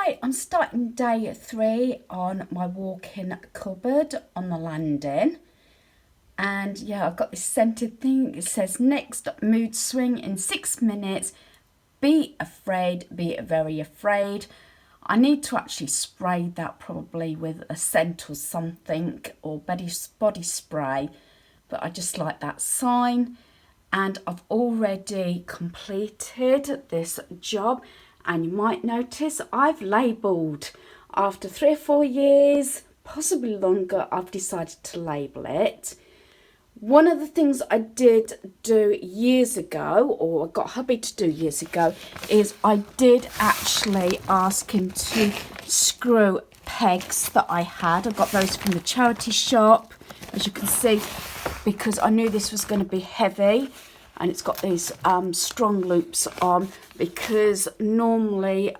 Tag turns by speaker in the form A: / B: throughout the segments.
A: Right, I'm starting day 3 on my walk-in cupboard on the landing. And yeah, I've got this scented thing. It says, next mood swing in 6 minutes. Be afraid, be very afraid. I need to actually spray that probably with a scent or something, or body spray. But I just like that sign. And I've already completed this job. And you might notice I've labelled, after 3 or 4 years, possibly longer, I've decided to label it. One of the things I did do years ago, or I got hubby to do years ago, is I did actually ask him to screw pegs that I had. I got those from the charity shop, as you can see, because I knew this was going to be heavy. And it's got these strong loops on, because normally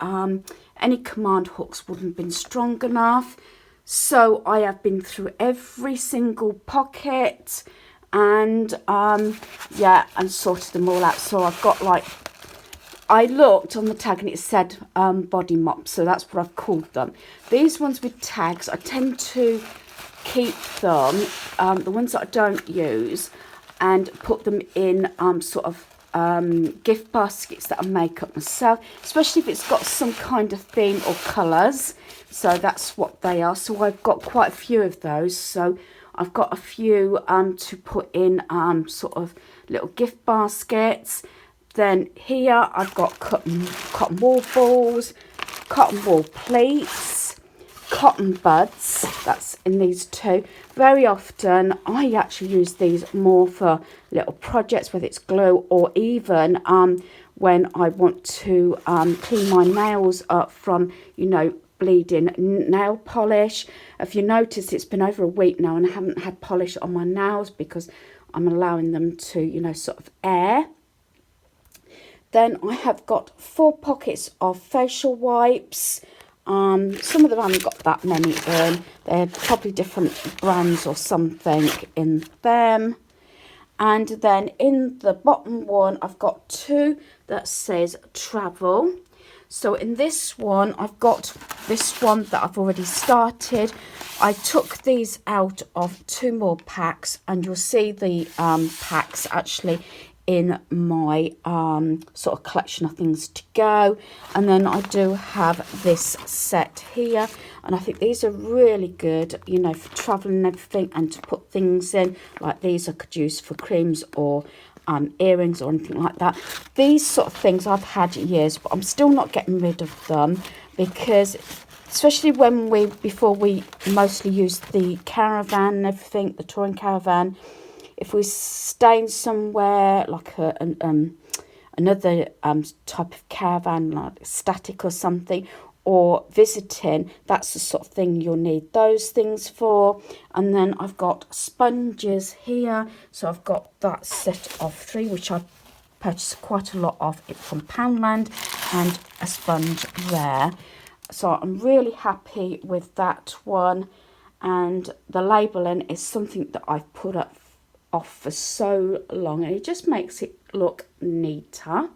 A: any command hooks wouldn't have been strong enough. So I have been through every single pocket and yeah, and sorted them all out. So I've got, like, I looked on the tag and it said body mops, so that's what I've called them. These ones with tags, I tend to keep them, the ones that I don't use, and put them in sort of gift baskets that I make up myself, especially if it's got some kind of theme or colours. So that's what they are. So I've got quite a few of those. So I've got a few to put in sort of little gift baskets. Then here I've got cotton wool balls, cotton wool pleats, cotton buds, that's in these two. Very often I actually use these more for little projects, whether it's glue or even when I want to clean my nails up from, you know, bleeding nail polish. If you notice, it's been over a week now and I haven't had polish on my nails because I'm allowing them to, you know, sort of air. Then I have got 4 pockets of facial wipes. Some of them haven't got that many in. They're probably different brands or something in them. And then in the bottom one, I've got 2 that says travel. So in this one, I've got this one that I've already started. I took these out of 2 more packs, and you'll see the packs actually in my sort of collection of things to go. And then I do have this set here, and I think these are really good, you know, for traveling and everything, and to put things in like these I could use for creams or earrings or anything like that. These sort of things I've had years, but I'm still not getting rid of them, because especially when before we mostly used the caravan and everything, the touring caravan, if we're staying somewhere like another type of caravan, like static or something, or visiting, that's the sort of thing you'll need those things for. And then I've got sponges here. So I've got that set of 3, which I purchased quite a lot of it from Poundland, and a sponge there. So I'm really happy with that one. And the labelling is something that I've put up off for so long, and it just makes it look neater.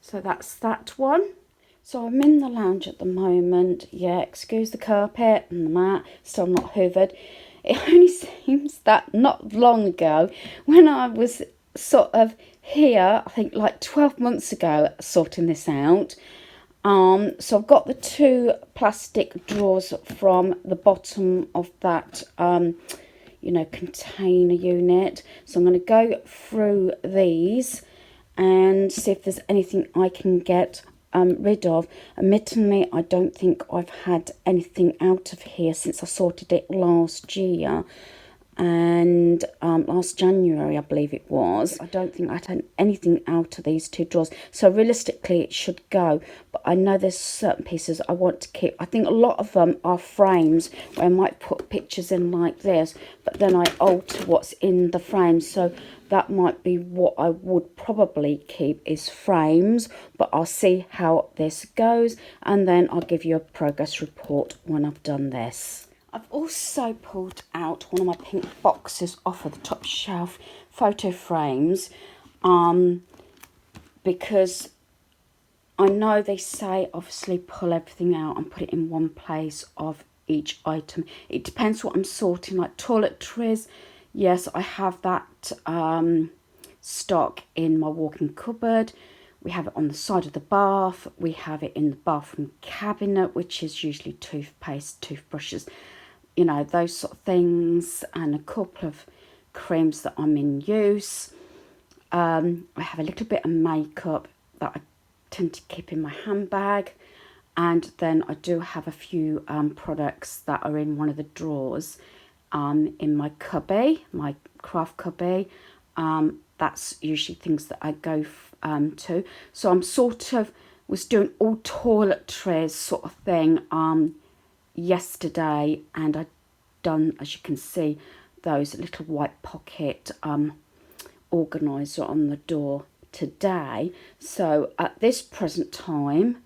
A: So that's that one. So I'm in the lounge at the moment. Yeah, excuse the carpet and the mat, still not hoovered. It only seems that not long ago, when I was sort of here, I think like 12 months ago, sorting this out. So I've got the 2 plastic drawers from the bottom of that you know, container unit. So I'm going to go through these and see if there's anything I can get rid of. Admittedly, I don't think I've had anything out of here since I sorted it last year, and last January I believe it was. I don't think I'd had anything out of these 2 drawers, so realistically it should go. But I know there's certain pieces I want to keep. I think a lot of them are frames where I might put pictures in like this, but then I alter what's in the frame. So that might be what I would probably keep, is frames, but I'll see how this goes, and then I'll give you a progress report when I've done this. I've also pulled out one of my pink boxes off of the top shelf photo frames, because I know they say obviously pull everything out and put it in one place of each item. It depends what I'm sorting, like toiletries. Yes, I have that stock in my walk-in cupboard. We have it on the side of the bath. We have it in the bathroom cabinet, which is usually toothpaste, toothbrushes, you know, those sort of things, and a couple of creams that I'm in use. I have a little bit of makeup that I tend to keep in my handbag, and then I do have a few products that are in one of the drawers in my cubby, my craft cubby. That's usually things that I go to. So I'm sort of was doing all toiletries sort of thing yesterday, and I'd done, as you can see, those little white pocket organiser on the door today. So at this present time,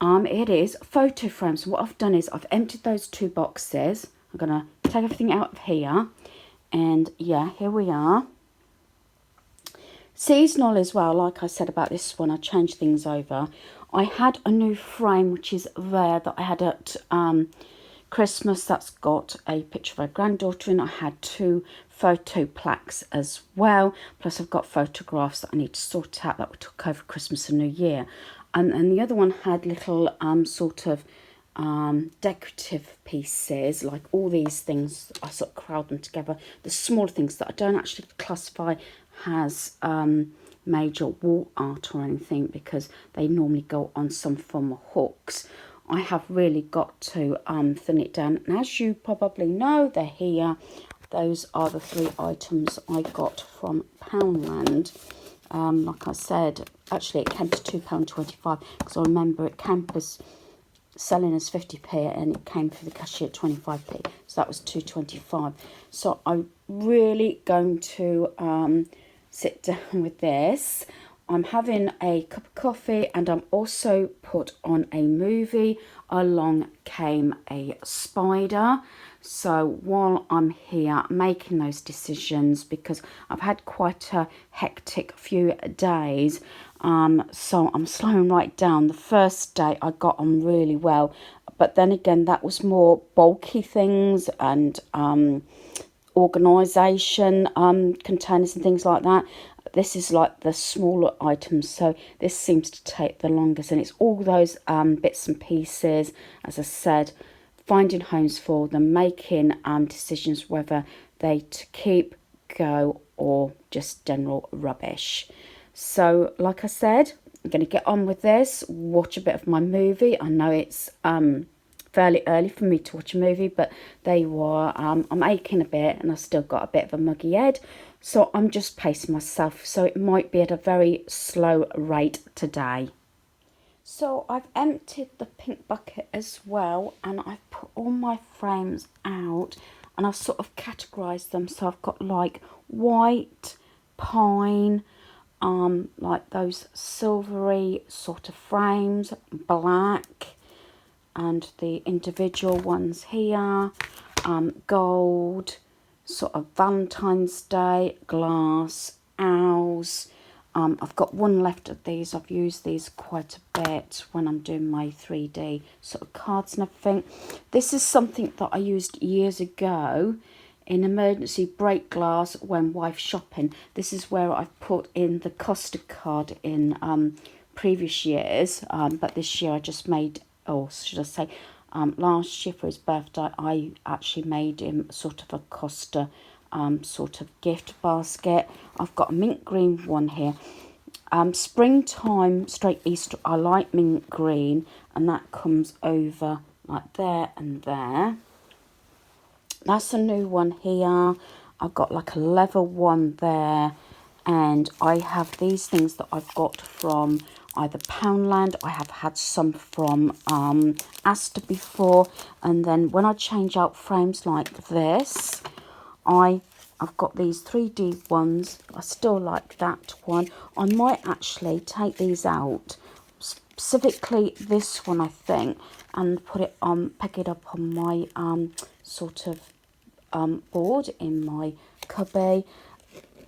A: it is photo frames. What I've done is I've emptied those 2 boxes. I'm gonna take everything out of here, and yeah, here we are. Seasonal as well, like I said about this one, I changed things over. I had a new frame which is there that I had at Christmas, that's got a picture of our granddaughter in. I had 2 photo plaques as well, plus I've got photographs that I need to sort out that we took over Christmas and New Year. And the other one had little sort of decorative pieces, like all these things. I sort of crowd them together, the small things that I don't actually classify as major wall art or anything, because they normally go on some form of hooks. I have really got to thin it down, and as you probably know, they're here. Those are the 3 items I got from Poundland. Like I said, actually it came to £2.25, because I remember it came as selling as 50p and it came through the cashier at 25p, so that was £2.25. So I'm really going to sit down with this. I'm having a cup of coffee, and I'm also put on a movie. Along came a spider. So while I'm here making those decisions, because I've had quite a hectic few days, so I'm slowing right down. The first day I got on really well, but then again that was more bulky things and organisation containers and things like that. This is like the smaller items, so this seems to take the longest, and it's all those bits and pieces, as I said, finding homes for them, making decisions whether they to keep, go, or just general rubbish. So like I said, I'm going to get on with this, watch a bit of my movie. I know it's fairly early for me to watch a movie, but there you are. I'm aching a bit, and I've still got a bit of a muggy head, so I'm just pacing myself, so it might be at a very slow rate today. So I've emptied the pink bucket as well, and I've put all my frames out, and I've sort of categorised them. So I've got like white, pine, like those silvery sort of frames, black, and the individual ones here, gold, sort of Valentine's Day, glass, owls. I've got one left of these. I've used these quite a bit when I'm doing my 3D sort of cards and everything. This is something that I used years ago in emergency break glass when wife shopping. This is where I've put in the Costa card in previous years, but this year I just made, or should I say, last year for his birthday, I actually made him sort of a Costa sort of gift basket. I've got a mint green one here. Springtime straight Easter, I like mint green, and that comes over like there and there. That's a new one here. I've got like a leather one there, and I have these things that I've got from either Poundland. I have had some from Asda before, and then when I change out frames like this, I've got these 3D ones. I still like that one. I might actually take these out, specifically this one I think, and put it on, pick it up on my sort of board in my cubby.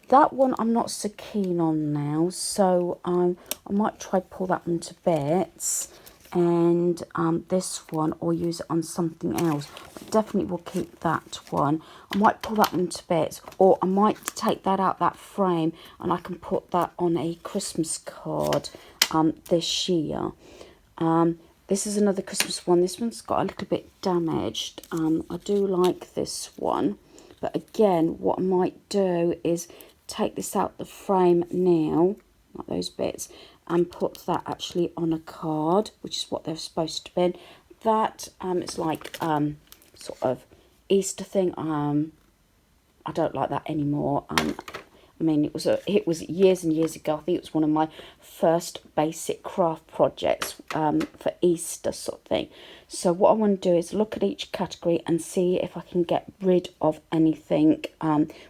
A: that one I'm not so keen on now, so I might try pull that one to bits, and this one, or use it on something else. But definitely will keep that one. I might pull that one to bits, or I might take that out that frame and I can put that on a Christmas card this year. This is another Christmas one. This one's got a little bit damaged. I do like this one, but again, what I might do is take this out the frame now, like those bits, and put that actually on a card, which is what they're supposed to be. That it's like sort of Easter thing. I don't like that anymore. I mean, it was years and years ago. I think it was one of my first basic craft projects for Easter sort of thing. So what I want to do is look at each category and see if I can get rid of anything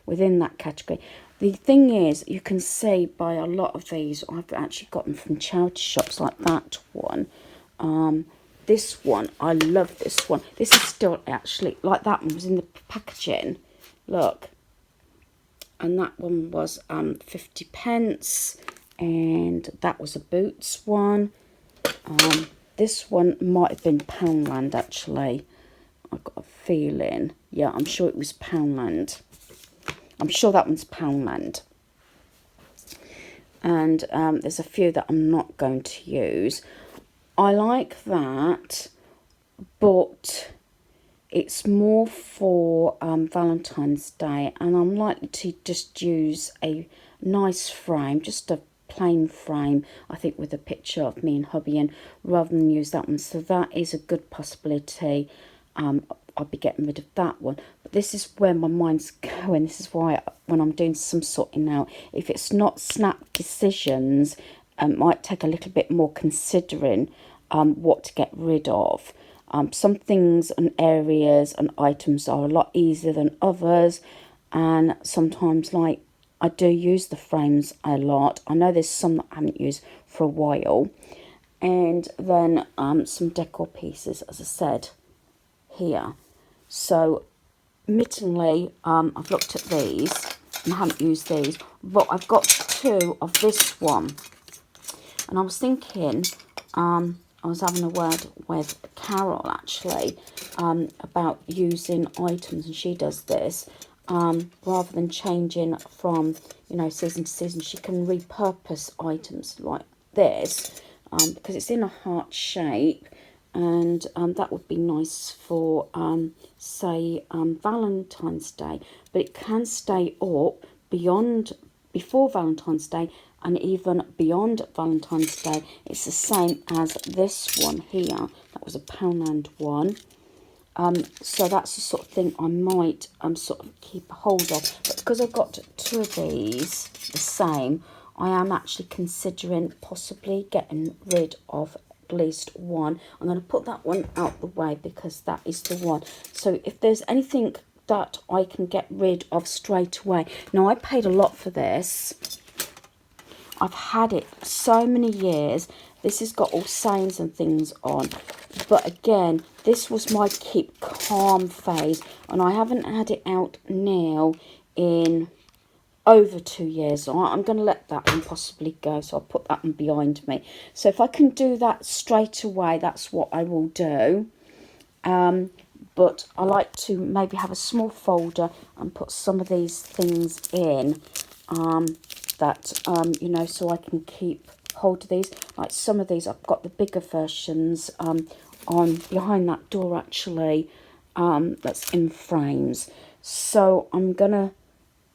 A: within that category. The thing is, you can see by a lot of these, I've actually got them from charity shops, like that one. This one, I love this one. This is still actually, like that one was in the packaging. Look. And that one was 50p, and that was a Boots one. This one might have been Poundland, actually. I've got a feeling. Yeah, I'm sure it was Poundland. I'm sure that one's Poundland. And there's a few that I'm not going to use. I like that, but it's more for Valentine's Day, and I'm likely to just use a nice frame, just a plain frame, I think, with a picture of me and hubby in, rather than use that one. So that is a good possibility. I'll be getting rid of that one. But this is where my mind's going. This is why when I'm doing some sorting out, if it's not snap decisions, it might take a little bit more considering what to get rid of. Some things and areas and items are a lot easier than others, and sometimes, like, I do use the frames a lot. I know there's some that I haven't used for a while. And then some decor pieces, as I said, here. So admittedly, I've looked at these and I haven't used these, but I've got two of this one. And I was thinking, I was having a word with Carol, actually, about using items, and she does this, rather than changing from, season to season. She can repurpose items like this, because it's in a heart shape, and that would be nice for, say, Valentine's Day, but it can stay up before Valentine's Day, and even beyond Valentine's Day. It's the same as this one here. That was a Poundland one. So that's the sort of thing I might sort of keep a hold of. But because I've got two of these the same, I am actually considering possibly getting rid of at least one. I'm going to put that one out the way because that is the one. So if there's anything that I can get rid of straight away. Now, I paid a lot for this. I've had it so many years. This has got all sayings and things on. But again, this was my keep calm phase, and I haven't had it out now in over 2 years. So I'm going to let that one possibly go. So I'll put that one behind me. So if I can do that straight away, that's what I will do. But I like to maybe have a small folder and put some of these things in, so I can keep hold of these. Like some of these, I've got the bigger versions on behind that door, actually, that's in frames. So I'm gonna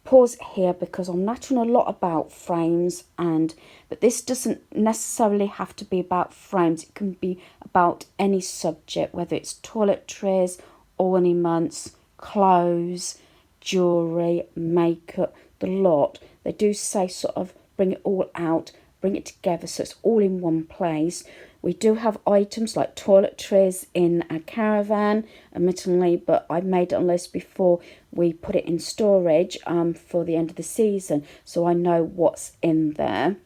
A: pause here because I'm nattering a lot about frames, but this doesn't necessarily have to be about frames. It can be about any subject, whether it's toiletries, ornaments, clothes, jewellery, makeup, the lot. They do say sort of bring it all out, bring it together so it's all in one place. We do have items like toiletries in a caravan, admittedly, but I made a list before we put it in storage for the end of the season, so I know what's in there.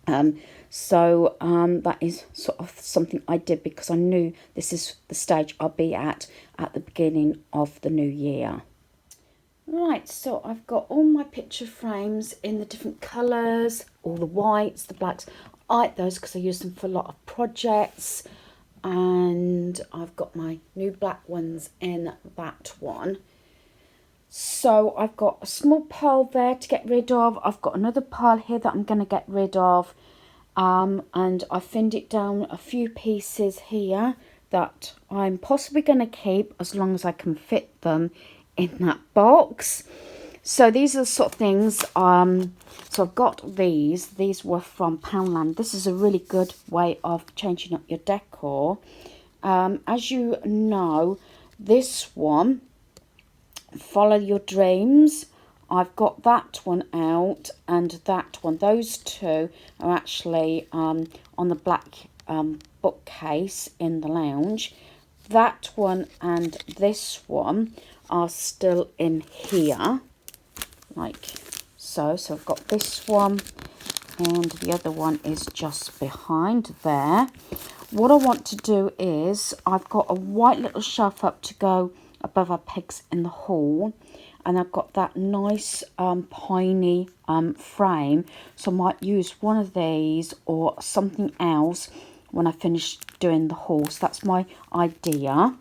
A: That is sort of something I did because I knew this is the stage I'll be at the beginning of the new year. Right, so I've got all my picture frames in the different colours, all the whites, the blacks. I like those because I use them for a lot of projects. And I've got my new black ones in that one. So I've got a small pile there to get rid of. I've got another pile here that I'm going to get rid of. And I thinned it down a few pieces here that I'm possibly going to keep as long as I can fit them in that box. So these are the sort of things, so I've got these were from Poundland. This is a really good way of changing up your decor. As you know, this one, Follow Your Dreams, I've got that one out and that one. Those two are actually on the black bookcase in the lounge. That one and this one are still in here, like so. So I've got this one and the other one is just behind there. What I want to do is, I've got a white little shelf up to go above our pegs in the hall, and I've got that nice piney frame, so I might use one of these or something else when I finish doing the hall. So that's my idea.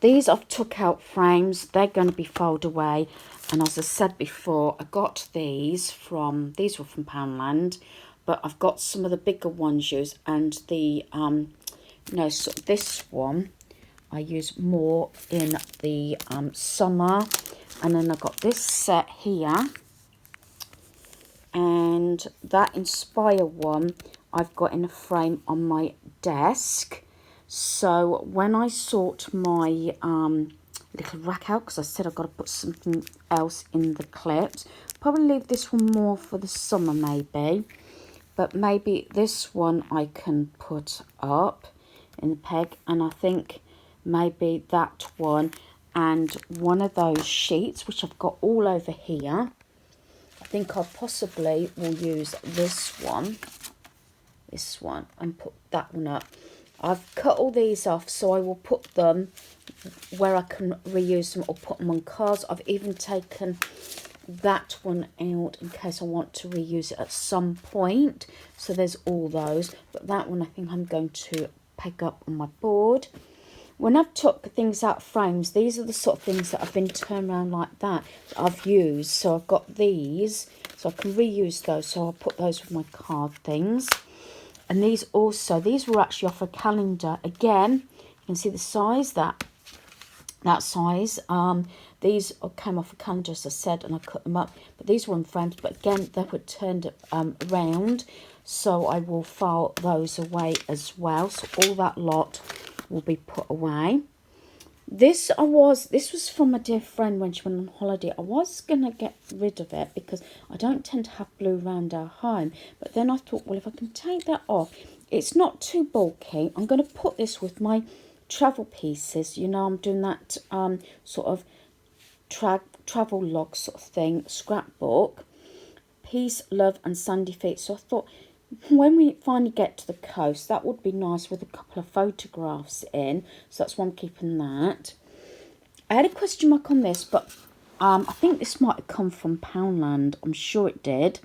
A: These I've took out frames, they're going to be filed away, and as I said before, I got these were from Poundland, but I've got some of the bigger ones used, and the so this one I use more in the summer. And then I've got this set here, and that Inspire one I've got in a frame on my desk. So when I sort my little rack out, because I said I've got to put something else in the clips, probably leave this one more for the summer maybe, but maybe this one I can put up in the peg, and I think maybe that one and one of those sheets which I've got all over here. I think I possibly will use this one and put that one up. I've cut all these off, so I will put them where I can reuse them or put them on cards. I've even taken that one out in case I want to reuse it at some point. So there's all those, but that one I think I'm going to peg up on my board. When I've took things out of frames, these are the sort of things that have been turned around like that I've used. So I've got these, so I can reuse those. So I'll put those with my card things. And these also, these were actually off a calendar. Again, you can see the size, that size. These came off a calendar, as I said, and I cut them up. But these were in frames, but again, they were turned around. So I will file those away as well. So all that lot will be put away. This was from a dear friend when she went on holiday. I was going to get rid of it because I don't tend to have blue around our home. But then I thought, well, if I can take that off, it's not too bulky. I'm going to put this with my travel pieces. You know, I'm doing that sort of travel log sort of thing, scrapbook. Peace, love and sandy feet. So I thought, when we finally get to the coast, that would be nice with a couple of photographs in. So that's why I'm keeping that. I had a question mark on this, but I think this might have come from Poundland. I'm sure it did.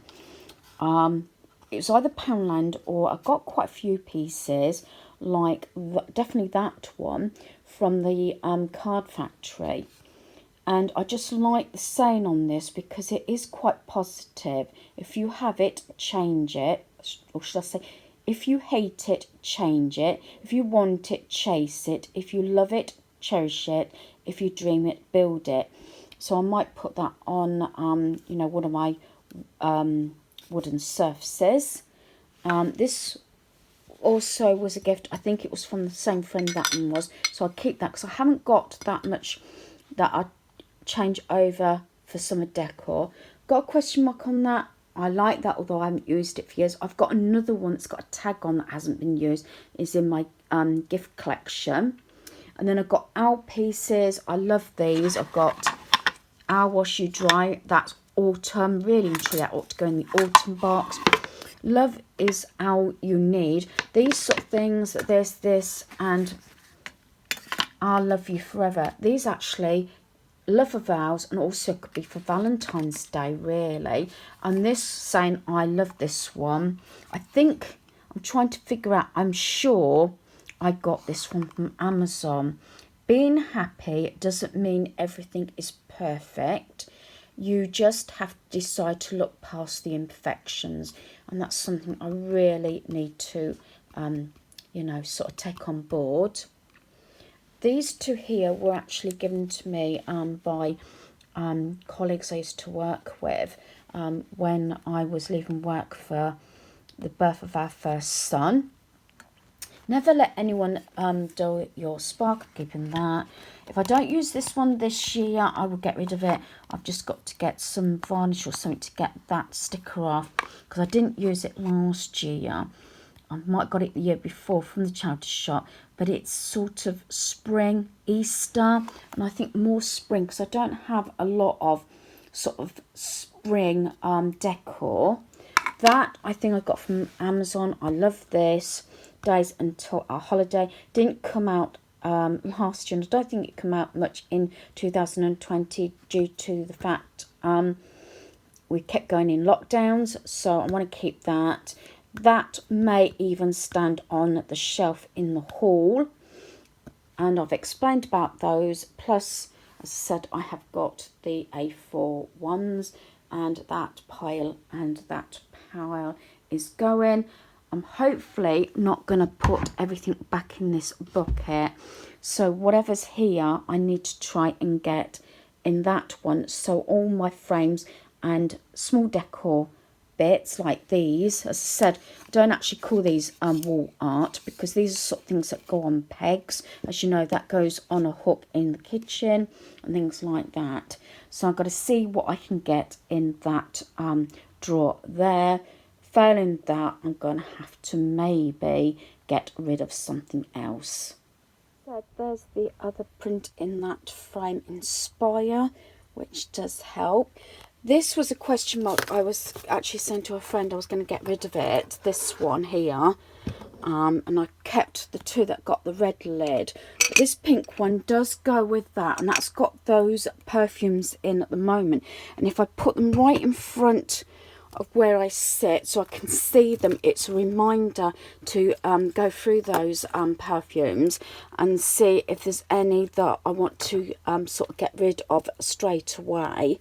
A: It was either Poundland or I got quite a few pieces, like definitely that one from the card factory. And I just like the saying on this because it is quite positive. If you have it, change it. Or should I say, if you hate it, change it. If you want it, chase it. If you love it, cherish it. If you dream it, build it. So I might put that on, you know, one of my wooden surfaces. This also was a gift. I think it was from the same friend that one was. So I'll keep that because I haven't got that much that I change over for summer decor. Got a question mark on that. I like that, although I haven't used it for years. I've got another one that's got a tag on that hasn't been used. It's in my gift collection. And then I've got owl pieces. I love these. I've got Owl Wash You Dry. That's autumn. Really and truly that ought to go in the autumn box. Love is all you need. These sort of things, this, and I'll love you forever. These actually love of vows, and also could be for Valentine's Day, really. And this saying, I love this one. I think I'm trying to figure out, I'm sure I got this one from Amazon. Being happy doesn't mean everything is perfect. You just have to decide to look past the imperfections. And that's something I really need to, you know, sort of take on board. These two here were actually given to me by colleagues I used to work with when I was leaving work for the birth of our first son. Never let anyone dull your spark, keeping that. If I don't use this one this year, I will get rid of it. I've just got to get some varnish or something to get that sticker off, because I didn't use it last year. I might have got it the year before from the charity shop, but it's sort of spring, Easter, and I think more spring, because I don't have a lot of sort of spring decor. That I think I got from Amazon. I love this. Days Until Our Holiday. Didn't come out last year, and I don't think it came out much in 2020 due to the fact we kept going in lockdowns, so I want to keep that. That may even stand on the shelf in the hall, and I've explained about those. Plus, as I said, I have got the A4 ones, and that pile is going. I'm hopefully not going to put everything back in this bucket, so whatever's here I need to try and get in that one. So all my frames and small decor bits like these, as I said, I don't actually call these wall art, because these are sort of things that go on pegs. As you know, that goes on a hook in the kitchen and things like that. So I've got to see what I can get in that drawer there. Failing that, I'm going to have to maybe get rid of something else. So there's the other print in that frame, Inspire, which does help. This was a question mark I was actually saying to a friend I was going to get rid of it, this one here. And I kept the two that got the red lid. But this pink one does go with that, and that's got those perfumes in at the moment. And if I put them right in front of where I sit so I can see them, it's a reminder to go through those perfumes and see if there's any that I want to sort of get rid of straight away.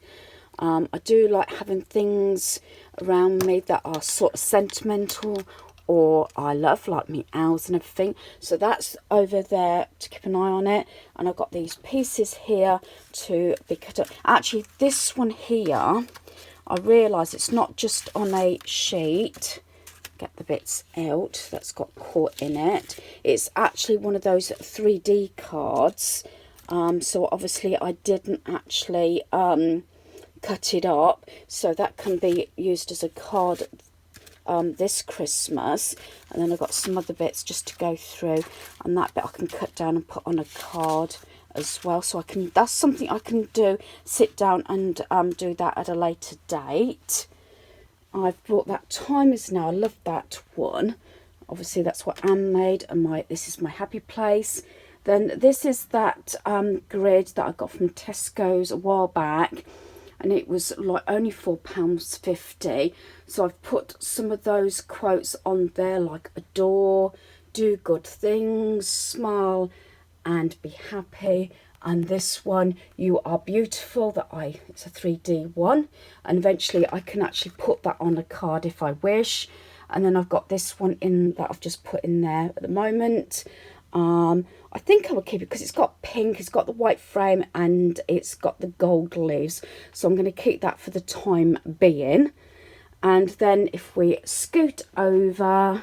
A: I do like having things around me that are sort of sentimental, or I love, like me owls and everything. So that's over there to keep an eye on it. And I've got these pieces here to be cut up. Actually, this one here, I realise it's not just on a sheet. Get the bits out that's got caught in it. It's actually one of those 3D cards. So obviously I didn't actually cut it up. So that can be used as a card this Christmas. And then I've got some other bits just to go through. And that bit I can cut down and put on a card as well, so I can, that's something I can do, sit down and do that at a later date. I've brought that Timers now. I love that one. Obviously that's what Anne made, and this is my happy place. Then this is that grid that I got from Tesco's a while back, and it was like only £4.50. So I've put some of those quotes on there, like adore, do good things, smile and be happy. And this one, you are beautiful, it's a 3D one, and eventually I can actually put that on a card if I wish. And then I've got this one in that I've just put in there at the moment. I think I will keep it because it's got pink, it's got the white frame, and it's got the gold leaves, so I'm going to keep that for the time being. And then if we scoot over,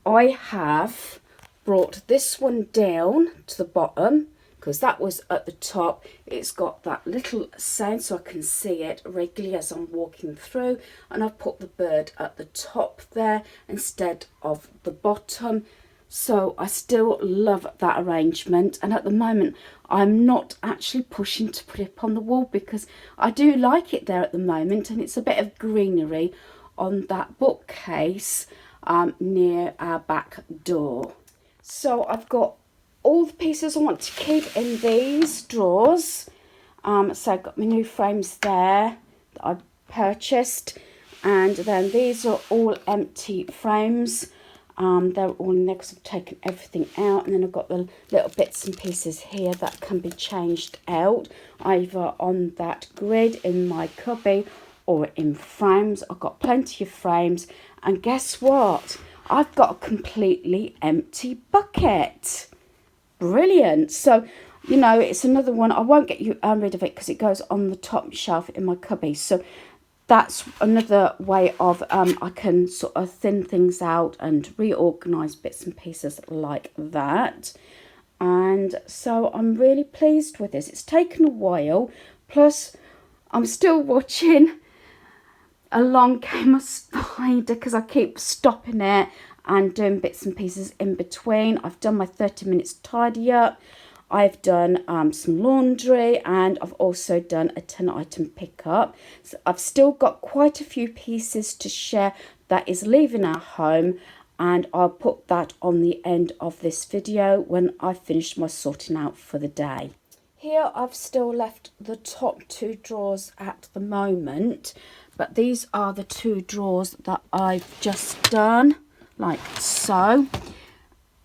A: I have brought this one down to the bottom because that was at the top. It's got that little sound so I can see it regularly as I'm walking through, and I've put the bird at the top there instead of the bottom. So I still love that arrangement, and at the moment I'm not actually pushing to put it up on the wall because I do like it there at the moment, and it's a bit of greenery on that bookcase near our back door. So I've got all the pieces I want to keep in these drawers, So I've got my new frames there that I purchased, and then these are all empty frames. They're all in there because I've taken everything out, and then I've got the little bits and pieces here that can be changed out either on that grid in my cubby or in frames. I've got plenty of frames, and guess what? I've got a completely empty bucket. Brilliant. So, you know, it's another one. I won't get rid of it because it goes on the top shelf in my cubby. So that's another way of I can sort of thin things out and reorganize bits and pieces like that. And so I'm really pleased with this. It's taken a while, plus I'm still watching Along Came a Spider because I keep stopping it and doing bits and pieces in between. I've done my 30 minutes tidy up. I've done some laundry, and I've also done a 10 item pickup. So I've still got quite a few pieces to share that is leaving our home, and I'll put that on the end of this video when I finish my sorting out for the day. Here I've still left the top two drawers at the moment, but these are the two drawers that I've just done, like so.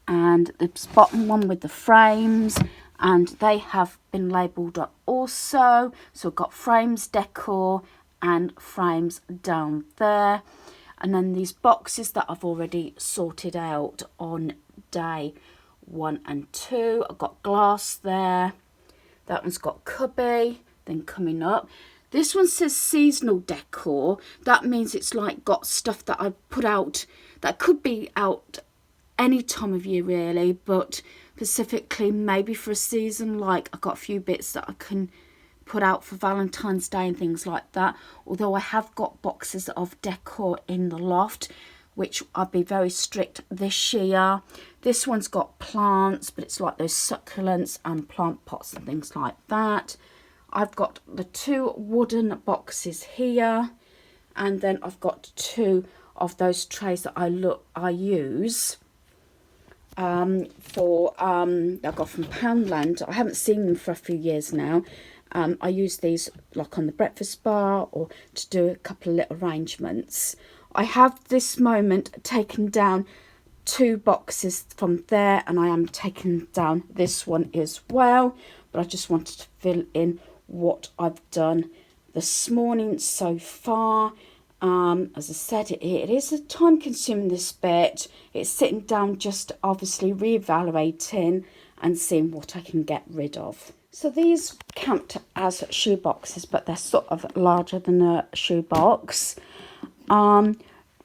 A: And the bottom one with the frames, and they have been labelled up also. So I've got frames, decor, and frames down there. And then these boxes that I've already sorted out on day 1 and 2. I've got glass there. That one's got cubby. Then coming up, this one says seasonal decor. That means it's like got stuff that I put out that could be out any time of year really, but specifically maybe for a season. Like I've got a few bits that I can put out for Valentine's Day and things like that. Although I have got boxes of decor in the loft, which I'll be very strict this year. This one's got plants, but it's like those succulents and plant pots and things like that. I've got the 2 wooden boxes here, and then I've got 2 of those trays that I use for I got from Poundland. I haven't seen them for a few years now. I use these like on the breakfast bar or to do a couple of little arrangements. I have this moment taken down 2 boxes from there, and I am taking down this one as well, but I just wanted to fill in what I've done this morning so far. As I said, it is a time consuming this bit. It's sitting down just obviously reevaluating and seeing what I can get rid of. So these count as shoe boxes, but they're sort of larger than a shoe box.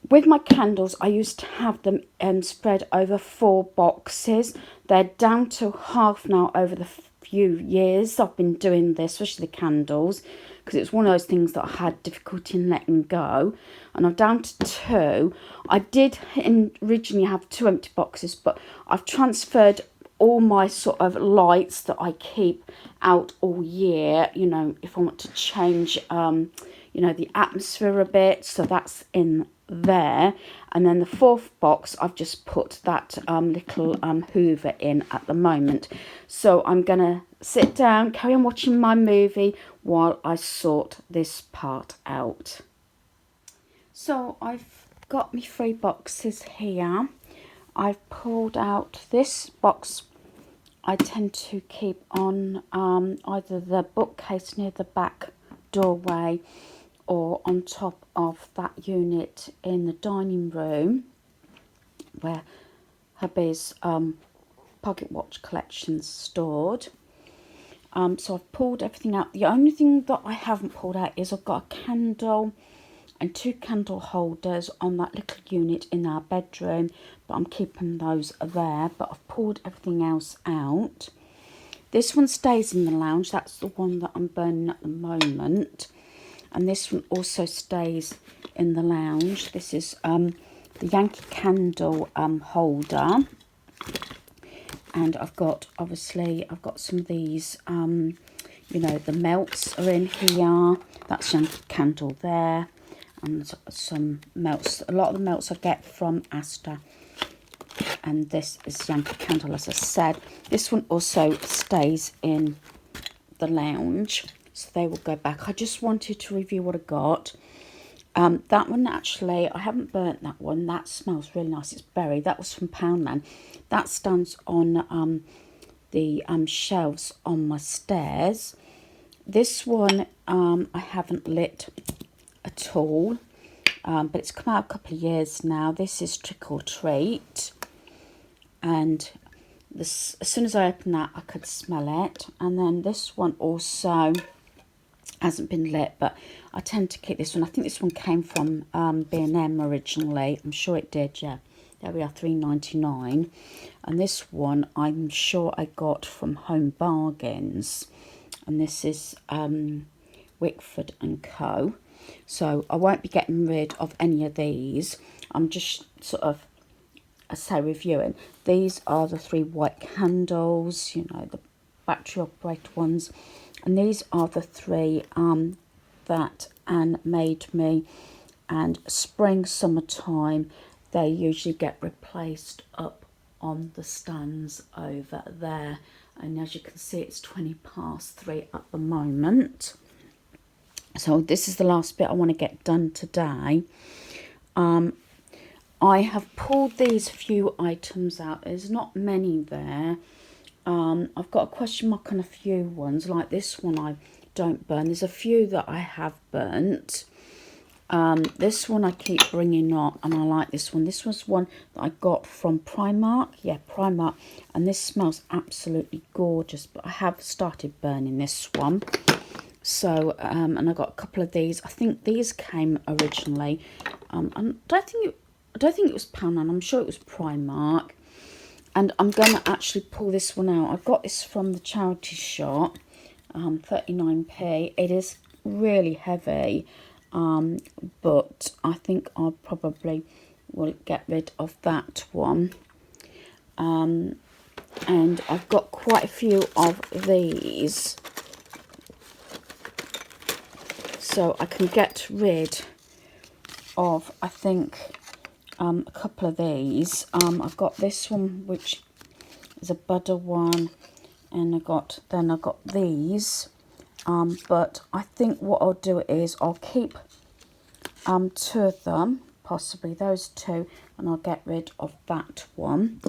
A: With my candles, I used to have them spread over 4 boxes. They're down to half now over the few years I've been doing this, especially the candles, because it's one of those things that I had difficulty in letting go, and I'm down to 2. I did originally have 2 empty boxes, but I've transferred all my sort of lights that I keep out all year, you know, if I want to change you know, the atmosphere a bit, so that's in there. And then the 4th box, I've just put that little hoover in at the moment. So I'm gonna sit down, carry on watching my movie while I sort this part out. So I've got my 3 boxes here. I've pulled out this box. I tend to keep on either the bookcase near the back doorway or on top of that unit in the dining room where hubby's pocket watch collection's stored. So I've pulled everything out. The only thing that I haven't pulled out is I've got a candle and 2 candle holders on that little unit in our bedroom, but I'm keeping those there. But I've pulled everything else out. This one stays in the lounge. That's the one that I'm burning at the moment. And this one also stays in the lounge. This is the Yankee Candle holder. And I've got, obviously, I've got some of these, you know, the melts are in here. That's Yankee Candle there. And some melts. A lot of the melts I get from Asda. And this is Yankee Candle, as I said. This one also stays in the lounge. so they will go back. I just wanted to review what I got. That one actually, I haven't burnt that one. That smells really nice. It's berry. That was from Poundland. That stands on the shelves on my stairs. This one I haven't lit at all, but it's come out a couple of years now. This is Trick or Treat, and this, as soon as I opened that, I could smell it. And then this one also hasn't been lit, but I tend to keep this one. I think this one came from B&M originally. I'm sure it did, yeah. There we are, £3.99. And this one I'm sure I got from Home Bargains. And this is Wickford and Co. So I won't be getting rid of any of these. I'm just sort of, I say, reviewing. These are the 3 white candles, you know, the battery operated ones. And these are the 3 that Anne made me. And spring, summertime, they usually get replaced up on the stands over there. And as you can see, it's 3:20 at the moment. So this is the last bit I want to get done today. I have pulled these few items out. There's not many there. I've got a question mark on a few ones, like this one I don't burn. There's a few that I have burnt. This one I keep bringing up, and I like this one. This was one that I got from Primark. Yeah, Primark. And this smells absolutely gorgeous, but I have started burning this one. So, and I got a couple of these. I think these came originally. I don't think it was Poundland. I'm sure it was Primark. And I'm going to actually pull this one out. I got this from the charity shop, 39p. It is really heavy, but I think I probably will get rid of that one. And I've got quite a few of these, so I can get rid of, I think, a couple of these. I've got this one, which is a butter one, and I got these. But I think what I'll do is I'll keep 2 of them, possibly those 2, and I'll get rid of that one.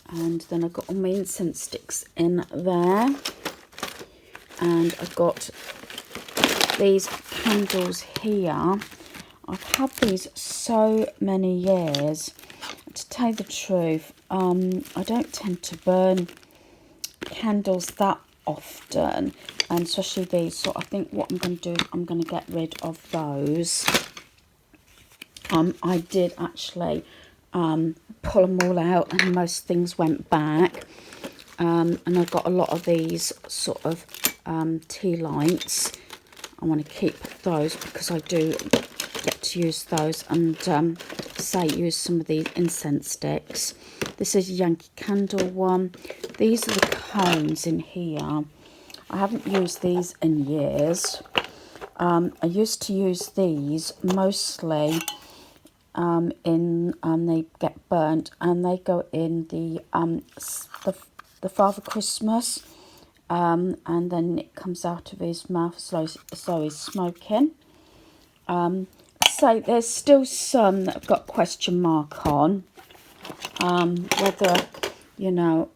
A: And then I've got all my incense sticks in there, and I've got these candles here. I've had these so many years. To tell you the truth, I don't tend to burn candles that often, and especially these. So I think what I'm going to do is I'm going to get rid of those. I did actually pull them all out, and most things went back. And I've got a lot of these sort of tea lights. I want to keep those because I do get to use those, and use some of the incense sticks. This is a Yankee Candle one. These are the cones in here. I haven't used these in years. I used to use these mostly they get burnt, and they go in the Father Christmas, and then it comes out of his mouth, so he's smoking. So there's still some that I've got question mark on, whether, you know,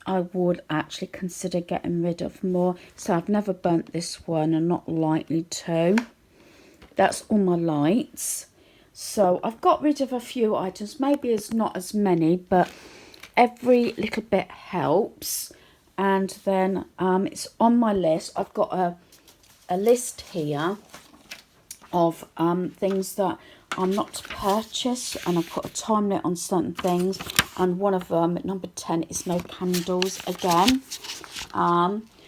A: I would actually consider getting rid of more. So I've never burnt this one, and not likely to. That's all my lights. So I've got rid of a few items. Maybe it's not as many, but every little bit helps. And then it's on my list. I've got a list here of things that I'm not to purchase, and I put a time limit on certain things, and one of them at number 10 is no candles again.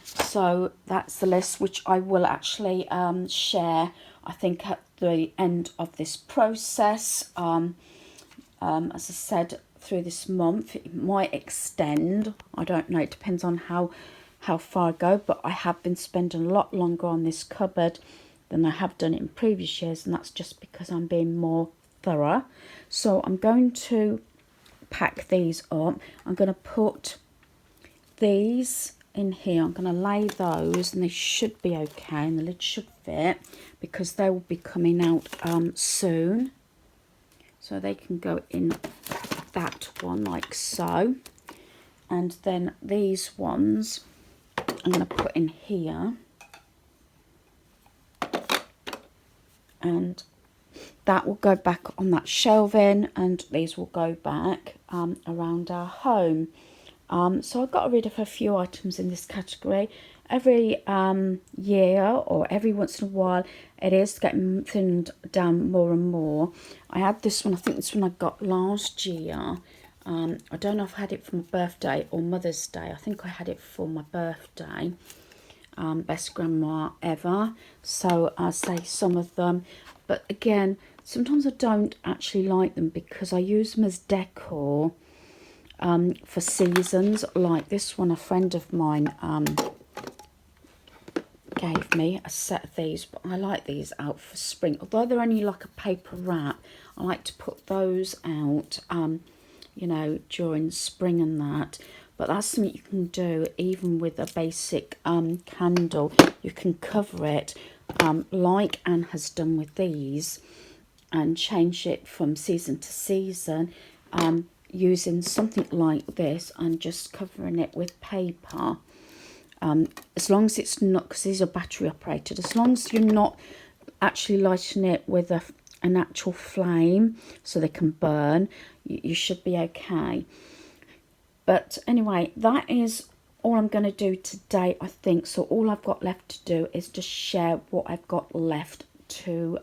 A: So that's the list, which I will actually share, I think, at the end of this process. As I said, through this month it might extend, I don't know, it depends on how far I go, but I have been spending a lot longer on this cupboard than I have done it in previous years, and that's just because I'm being more thorough. So I'm going to pack these up. I'm going to put these in here. I'm going to lay those, and they should be okay, and the lid should fit, because they will be coming out soon. So they can go in that one like so. And then these ones I'm going to put in here. And that will go back on that shelving, and these will go back around our home. So I've got rid of a few items in this category. Every year or every once in a while, it is getting thinned down more and more. I had this one, I think this one I got last year. I don't know if I had it for my birthday or Mother's Day. I think I had it for my birthday. Best grandma ever. So I say some of them. But again, sometimes I don't actually like them because I use them as decor. For seasons, like this one, a friend of mine gave me a set of these, but I like these out for spring. Although they're only like a paper wrap, I like to put those out, you know, during spring and that. But that's something you can do even with a basic candle. You can cover it like Anne has done with these, and change it from season to season. Using something like this and just covering it with paper, as long as it's not, because these are battery operated, as long as you're not actually lighting it with an actual flame so they can burn, you should be okay. But anyway, that is all I'm going to do today, I think. So all I've got left to do is just share what I've got left to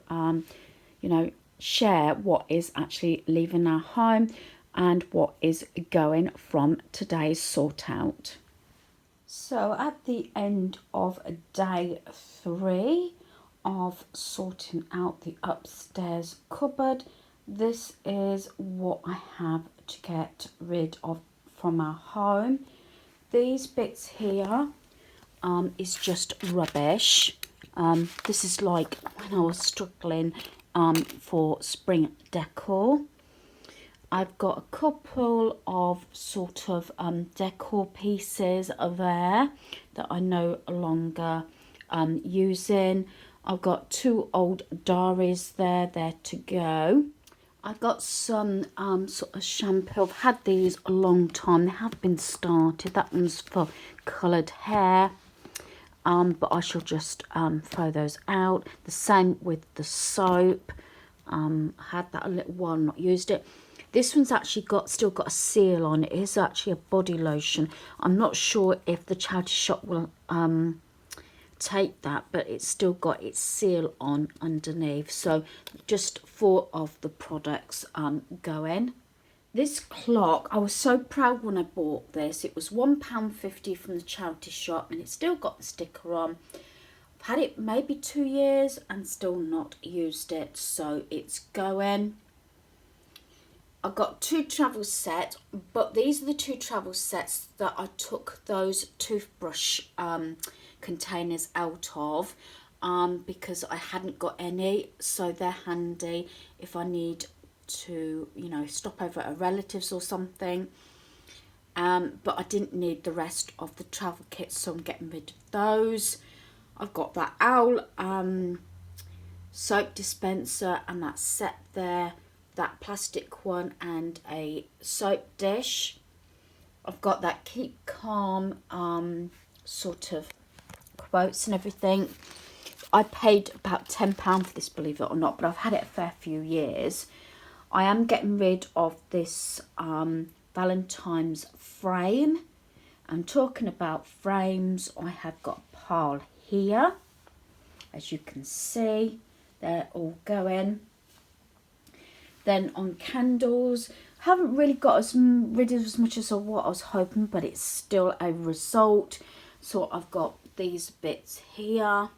A: you know, share what is actually leaving our home and what is going from today's sort out. So at the end of day 3 of sorting out the upstairs cupboard, this is what I have to get rid of from our home. These bits here is just rubbish. This is like when I was struggling for spring decor. I've got a couple of sort of decor pieces there that I no longer using. I've got 2 old diaries there to go. I've got some sort of shampoo. I've had these a long time. They have been started. That one's for coloured hair. But I shall just throw those out. The same with the soap. Had that a little while, not used it. This one's actually still got a seal on. It is actually a body lotion. I'm not sure if the charity shop will take that, but it's still got its seal on underneath. So just 4 of the products going. This clock, I was so proud when I bought this. It was £1.50 from the charity shop, and it's still got the sticker on. I've had it maybe 2 years and still not used it, so it's going. I've got 2 travel sets, but these are the 2 travel sets that I took those toothbrush containers out of because I hadn't got any, so they're handy if I need to, you know, stop over at a relative's or something. But I didn't need the rest of the travel kit, so I'm getting rid of those. I've got that owl soap dispenser and that set there, that plastic one, and a soap dish. I've got that Keep Calm sort of quotes and everything. I paid about £10 for this, believe it or not, but I've had it a fair few years. I am getting rid of this Valentine's frame. I'm talking about frames. I have got a pile here. As you can see, they're all going. Then on candles, haven't really got rid of as much as what I was hoping, but it's still a result. So I've got these bits here.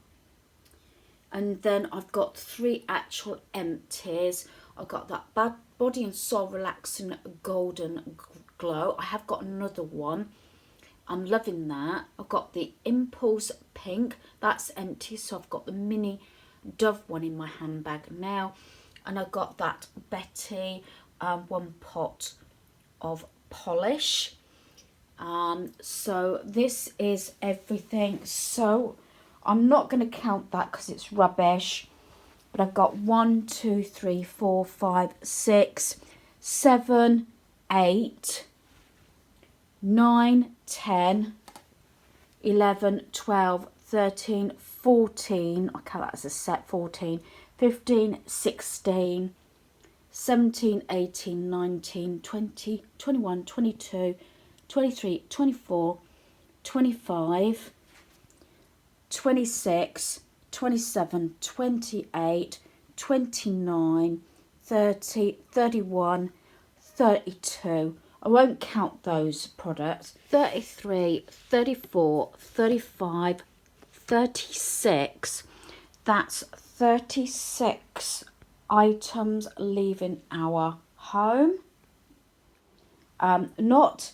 A: And then I've got 3 actual empties. I've got that Body and Soul Relaxing Golden Glow. I have got another one. I'm loving that. I've got the Impulse Pink. That's empty. So I've got the mini Dove one in my handbag now. And I've got that Betty 1 pot of polish. So this is everything. So I'm not going to count that because it's rubbish. But I've got 1, 2, 3, 4, 5, 6, 7, 8, 9, 10, 11, 12, 13, 14. I count that as a set. 14, 15, 16, 17, 18, 19, 20, 21, 22, 23, 24, 25, 26, 27, 28, 29, 30, 31, 32. I won't count those products. 33, 34, 35, 36. That's 36 items leaving our home. Not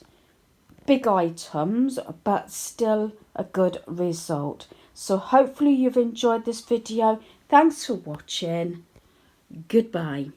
A: big items, but still a good result. So hopefully you've enjoyed this video. Thanks for watching. Goodbye.